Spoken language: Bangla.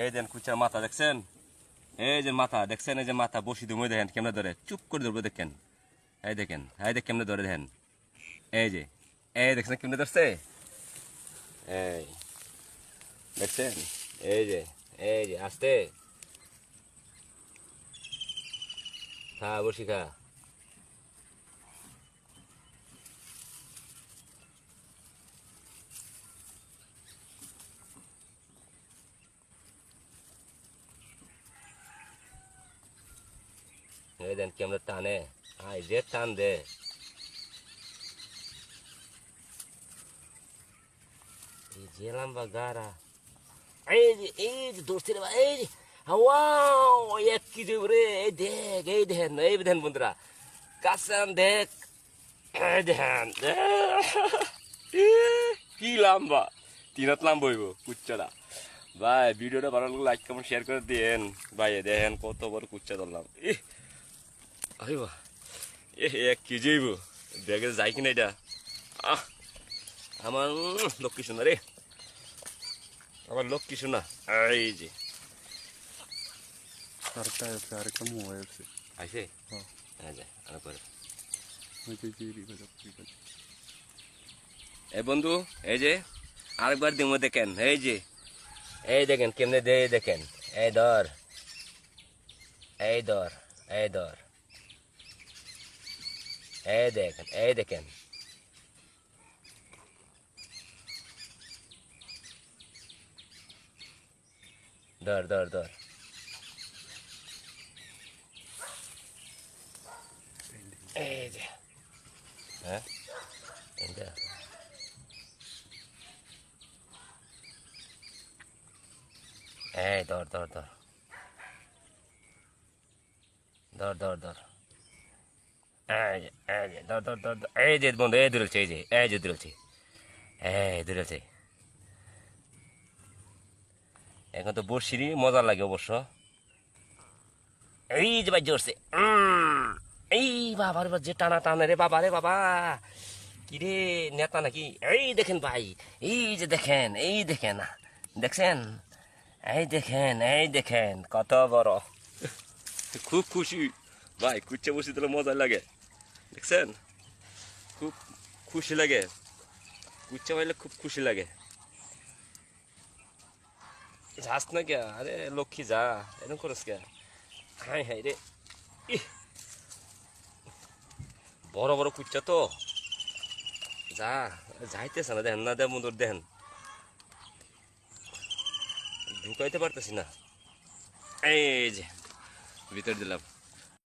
এই দেন কুচার মাথা দেখছেন, এই যে মাথা দেখছেন, এই যে মাথা বসি তুমি দেখেন কেমনে ধরে, চুপ করে ধরবো দেখেন, এই দেখেন, এই দেখ কেমনে ধরে দেখেন, এই যে এই দেখছেন কেমনে ধরছে, এই দেখছেন, এই যে আস্তে খা, বসি খা। এই দেন কেমনে টানে, আই যে টান দে, এই যে লম্বা গাড়া, এই যে ধরছে রে ভাই, এই যে ওয়াও, 1 কেজি রে, এই দেখ, এই দেখেন বন্ধুরা, কাসান দেখ, এই দেখেন কি লম্বা, 3 হাত লম্বা হইব কুচ্চাটা। ভাই ভিডিওটা ভালো লাগলে লাইক কমেন্ট শেয়ার করে দিন ভাই। দেখেন কত বড় কুচ্চা ধরলাম, আরে বাহ, 1 কেজি হইব, ব্যাগে যাই কিনা এটা। আমার লক্ষ্মী শোনা রে, আমার লক্ষ্মী শোনা, এই যে আরেকটা মোবাইল আছে আইসে, আর করে এই বন্ধু, এই যে আরেকবার দিমো দেখেন, এই যে এই দেখেন কেমনে দে, দেখেন, এই ধর, এই ধর, এই ধর, এই দেখেন, এই দেখেন, ধর ধর ধর, এই যে, হ্যাঁ এটা এই ধর ধর ধর ধর ধর ধর, এই যে ধর ধর ধর, এই যে বন্ধু, এই দূরেছে, এই যে দূরেছে, এই দূরেছে। এখন তো বড়শিরই মজা লাগে অবশ্য। এই যে ভাই জোরছে, এই বাবার যে টানা টানে রে বাবা, রে বাবা, কি রে নেতা নাকি। এই দেখেন ভাই, এই যে দেখেন, এই দেখেন, দেখছেন, এই দেখেন, এই দেখেন কত বড়, খুব খুশি ভাই, কুচ্চা বসি দিলে মজা লাগে, দেখছেন, খুব খুশি লাগে, কুচ্চা পাইলে খুব খুশি লাগে। যাস না কে, আরে লক্ষ্মী যা, এরকম করিস কে, হাই হাই রে, বড় বড় কুচ্চা তো, যা যাইতেছে না, দেখেন না, দেন বন্ধুর দেখেন, ঢুকাইতে পারতেছি না, এই যে ভিতর দিলাম।